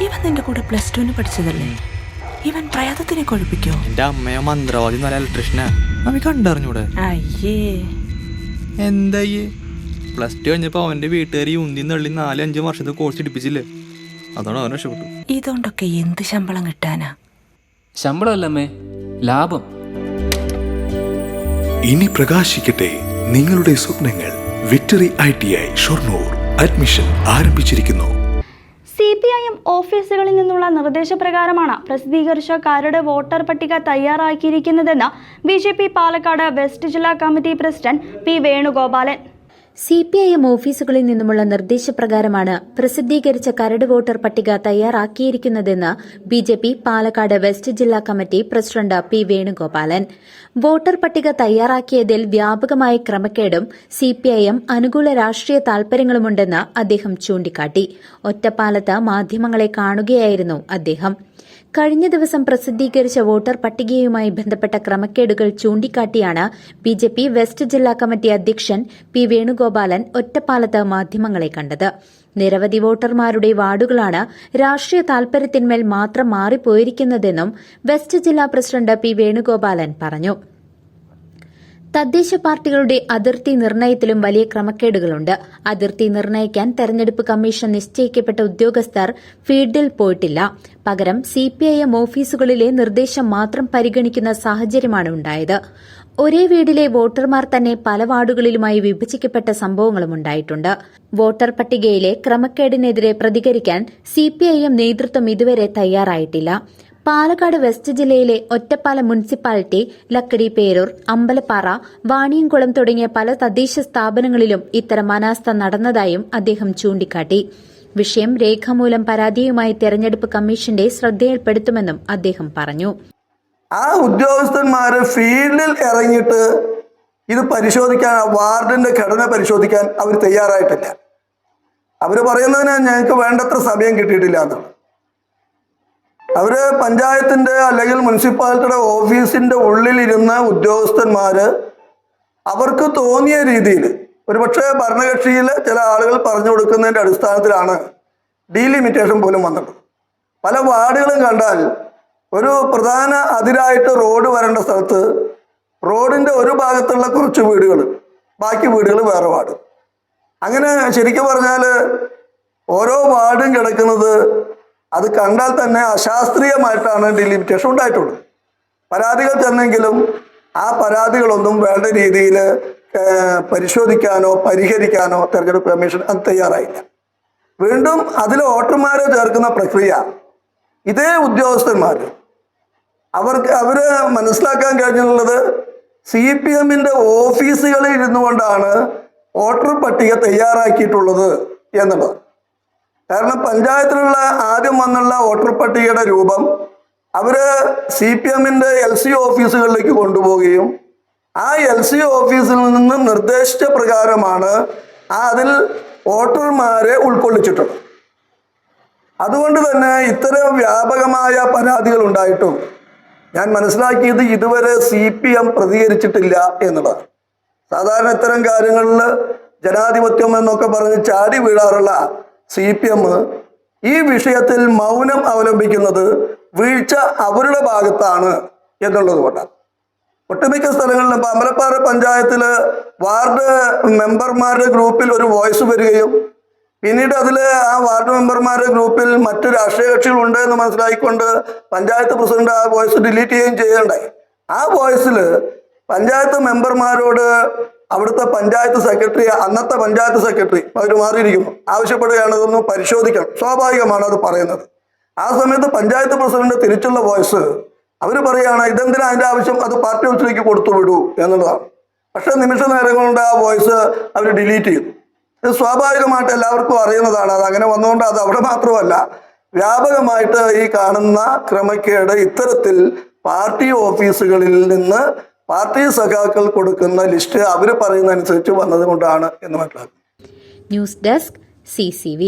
ഇവൻ നിന്റെ കൂടെ +2 പഠിച്ചതല്ലേ? ഇവൻ പ്രയാതത്തിനെ കൊഴിപ്പിക്കോ? എന്റെ അമ്മയോ മന്ത്രവാദി നല്ല ഇലക്ട്രീഷ്യനാ. അവൻ കണ്ടറിഞ്ഞൂടെ? അയ്യേ എന്തായേ +2 കഴിഞ്ഞപ്പോ അവന്റെ വീട്ടുകാരി ഉന്തി നള്ളി 4-5 വർഷത്തെ കോഴ്സ് എടുപ്പിച്ചില്ലേ? അതാണ് അവൻ രക്ഷപ്പെട്ടു. ഇതുകൊണ്ടൊക്കെ എന്ത് ശമ്പളം കിട്ടാനാ? ശമ്പളമല്ലമ്മേ, ലാഭം. ഇനി പ്രകാശിക്കട്ടെ നിങ്ങളുടെ സ്വപ്നങ്ങൾ. വിക്ടറി ITI ഷൊർണൂർ അഡ്മിഷൻ ആരംഭിച്ചിരിക്കുന്നു. CPIM ഓഫീസുകളിൽ നിന്നുള്ള നിർദ്ദേശപ്രകാരമാണ് പ്രസിദ്ധീകരിച്ച കരട് വോട്ടർ പട്ടിക തയ്യാറാക്കിയിരിക്കുന്നതെന്ന് BJP പാലക്കാട് വെസ്റ്റ് ജില്ലാ committee president P Venugopalan. CPIM ഓഫീസുകളിൽ നിന്നുമുള്ള നിർദ്ദേശപ്രകാരമാണ് പ്രസിദ്ധീകരിച്ച കരട് വോട്ടർ പട്ടിക തയ്യാറാക്കിയിരിക്കുന്നതെന്ന് BJP പാലക്കാട് വെസ്റ്റ് ജില്ലാ committee president P Venugopalan. Voter പട്ടിക തയ്യാറാക്കിയതിൽ വ്യാപകമായ ക്രമക്കേടും CPIM അനുകൂല രാഷ്ട്രീയ താൽപര്യങ്ങളുമുണ്ടെന്ന് അദ്ദേഹം ചൂണ്ടിക്കാട്ടി. ഒറ്റപ്പാലത്ത് മാധ്യമങ്ങളെ കാണുകയായിരുന്നു അദ്ദേഹം. കഴിഞ്ഞ ദിവസം പ്രസിദ്ധീകരിച്ച വോട്ടർ പട്ടികയുമായി ബന്ധപ്പെട്ട ക്രമക്കേടുകൾ ചൂണ്ടിക്കാട്ടിയാണ് BJP വെസ്റ്റ് ജില്ലാ കമ്മിറ്റി അധ്യക്ഷൻ P വേണുഗോപാലൻ ഒറ്റപ്പാലത്ത് മാധ്യമങ്ങളെ കണ്ടത്. നിരവധി വോട്ടർമാരുടെ വാർഡുകളാണ് രാഷ്ട്രീയ താൽപര്യത്തിന്മേൽ മാത്രം മാറിപ്പോയിരിക്കുന്നതെന്നും വെസ്റ്റ് ജില്ലാ പ്രസിഡന്റ് P വേണുഗോപാലൻ പറഞ്ഞു. തദ്ദേശ പാർട്ടികളുടെ അതിർത്തി നിർണയത്തിലും വലിയ ക്രമക്കേടുകളുണ്ട്. അതിർത്തി നിർണയിക്കാൻ തെരഞ്ഞെടുപ്പ് കമ്മീഷൻ നിശ്ചയിക്കപ്പെട്ട ഉദ്യോഗസ്ഥർ ഫീൽഡിൽ പോയിട്ടില്ല. പകരം CPIM ഓഫീസുകളിലെ നിർദ്ദേശം മാത്രം പരിഗണിക്കുന്ന സാഹചര്യമാണ് ഉണ്ടായത്. ഒരേ വീടിലെ വോട്ടർമാർ തന്നെ പല വാർഡുകളിലുമായി വിഭജിക്കപ്പെട്ട സംഭവങ്ങളും ഉണ്ടായിട്ടുണ്ട്. വോട്ടർ പട്ടികയിലെ ക്രമക്കേടിനെതിരെ പ്രതികരിക്കാൻ CPIM നേതൃത്വം ഇതുവരെ തയ്യാറായിട്ടില്ല. പാലക്കാട് വെസ്റ്റ് ജില്ലയിലെ ഒറ്റപ്പാലം മുനിസിപ്പാലിറ്റി, ലക്കടി പേരൂർ, അമ്പലപ്പാറ, വാണിയംകുളം തുടങ്ങിയ പല തദ്ദേശ സ്ഥാപനങ്ങളിലും ഇത്തരം അനാസ്ഥ നടന്നതായും അദ്ദേഹം ചൂണ്ടിക്കാട്ടി. വിഷയം രേഖാമൂലം പരാതിയുമായി തെരഞ്ഞെടുപ്പ് കമ്മീഷന്റെ ശ്രദ്ധയിൽപ്പെടുത്തുമെന്നും അദ്ദേഹം പറഞ്ഞു. ആ ഉദ്യോഗസ്ഥന്മാര് ഫീൽഡിൽ ഇറങ്ങിയിട്ട് ഇത് പരിശോധിക്കാൻ, വാർഡിന്റെ ഘടന പരിശോധിക്കാൻ അവർ തയ്യാറായിട്ടില്ല. അവർ പറയുന്നതിന് ഞങ്ങൾക്ക് വേണ്ടത്ര സമയം കിട്ടിയിട്ടില്ല എന്നാണ്. അവര് പഞ്ചായത്തിന്റെ അല്ലെങ്കിൽ മുനിസിപ്പാലിറ്റിയുടെ ഓഫീസിന്റെ ഉള്ളിലിരുന്ന ഉദ്യോഗസ്ഥന്മാര് അവർക്ക് തോന്നിയ രീതിയിൽ, ഒരുപക്ഷെ ഭരണകക്ഷിയിലെ ചില ആളുകൾ പറഞ്ഞു കൊടുക്കുന്നതിന്റെ അടിസ്ഥാനത്തിലാണ് ഡീലിമിറ്റേഷൻ പോലും വന്നത്. പല വാർഡുകളും കണ്ടാൽ ഒരു പ്രധാന അതിരായിട്ട് റോഡ് വരേണ്ട സ്ഥലത്ത് റോഡിന്റെ ഒരു ഭാഗത്തുള്ള കുറച്ച് വീടുകൾ, ബാക്കി വീടുകൾ വേറെ വാർഡ്. അങ്ങനെ ശരിക്കും പറഞ്ഞാൽ ഓരോ വാർഡും കിടക്കുന്നത് അത് കണ്ടാൽ തന്നെ അശാസ്ത്രീയമായിട്ടാണ് ഡീലിമിറ്റേഷൻ ഉണ്ടായിട്ടുള്ളത്. പരാതികൾ ചെന്നെങ്കിലും ആ പരാതികളൊന്നും വേണ്ട രീതിയിൽ പരിശോധിക്കാനോ പരിഹരിക്കാനോ തെരഞ്ഞെടുപ്പ് കമ്മീഷൻ അത് തയ്യാറായില്ല. വീണ്ടും അതിൽ വോട്ടർമാരെ ചേർക്കുന്ന പ്രക്രിയ ഇതേ ഉദ്യോഗസ്ഥന്മാർ അവര് മനസ്സിലാക്കാൻ കഴിഞ്ഞിട്ടുള്ളത് CPMന്റെ ഓഫീസുകളിൽ ഇരുന്നു കൊണ്ടാണ് വോട്ടർ പട്ടിക തയ്യാറാക്കിയിട്ടുള്ളത് എന്നുള്ളത്. കാരണം പഞ്ചായത്തിലുള്ള ആദ്യം വന്നുള്ള വോട്ടർ പട്ടികയുടെ രൂപം അവര് CPMന്റെ LC ഓഫീസുകളിലേക്ക് കൊണ്ടുപോവുകയും ആ LC ഓഫീസിൽ നിന്ന് നിർദ്ദേശിച്ച പ്രകാരമാണ് അതിൽ വോട്ടർമാരെ ഉൾക്കൊള്ളിച്ചിട്ടുള്ളത്. അതുകൊണ്ട് തന്നെ ഇത്തരം വ്യാപകമായ പരാതികൾ ഉണ്ടായിട്ടും ഞാൻ മനസ്സിലാക്കിയത് ഇതുവരെ CPM പ്രതികരിച്ചിട്ടില്ല എന്നുള്ളതാണ്. സാധാരണ ഇത്തരം കാര്യങ്ങളിൽ ജനാധിപത്യം എന്നൊക്കെ പറഞ്ഞ് ചാടി വീഴാറുള്ള CPM ഈ വിഷയത്തിൽ മൗനം അവലംബിക്കുന്നത് വീഴ്ച അവരുടെ ഭാഗത്താണ് എന്നുള്ളത് കൊണ്ടാണ്. ഒട്ടുമിക്ക സ്ഥലങ്ങളിലും അമ്പലപ്പാറ പഞ്ചായത്തില് വാർഡ് മെമ്പർമാരുടെ ഗ്രൂപ്പിൽ ഒരു വോയിസ് വരികയും പിന്നീട് അതിൽ ആ വാർഡ് മെമ്പർമാരുടെ ഗ്രൂപ്പിൽ മറ്റു രാഷ്ട്രീയ കക്ഷികളുണ്ട് എന്ന് മനസ്സിലാക്കിക്കൊണ്ട് പഞ്ചായത്ത് പ്രസിഡന്റ് ആ വോയിസ് ഡിലീറ്റ് ചെയ്യുകയും ചെയ്യുകയുണ്ടായി. ആ വോയിസിൽ പഞ്ചായത്ത് മെമ്പർമാരോട് അവിടുത്തെ പഞ്ചായത്ത് സെക്രട്ടറി, അന്നത്തെ പഞ്ചായത്ത് സെക്രട്ടറി അവർ മാറിയിരിക്കുന്നു, ആവശ്യപ്പെടുകയാണ് ഇതൊന്ന് പരിശോധിക്കണം. സ്വാഭാവികമാണ് അത് പറയുന്നത്. ആ സമയത്ത് പഞ്ചായത്ത് പ്രസിഡന്റ് തിരിച്ചുള്ള വോയിസ് അവർ പറയുകയാണ് ഇതെന്തിനാ അതിൻ്റെ ആവശ്യം, അത് പാർട്ടി ഓഫീസിലേക്ക് കൊടുത്തു വിടൂ എന്നുള്ളതാണ്. പക്ഷെ നിമിഷ നേരം കൊണ്ട് ആ വോയിസ് അവർ ഡിലീറ്റ് ചെയ്തു. ഇത് സ്വാഭാവികമായിട്ട് എല്ലാവർക്കും അറിയുന്നതാണ്. അത് അങ്ങനെ വന്നുകൊണ്ട് അത് അവിടെ മാത്രമല്ല, വ്യാപകമായിട്ട് ഈ കാണുന്ന ക്രമക്കേട് ഇത്തരത്തിൽ പാർട്ടി ഓഫീസുകളിൽ നിന്ന് പാർട്ടി സഖാക്കൾ കൊടുക്കുന്ന ലിസ്റ്റ് അവർ പറയുന്ന അനുസരിച്ച് വന്നത് കൊണ്ടാണ് എന്ന് മനസ്സിലാക്കുന്നു. News desk CCV.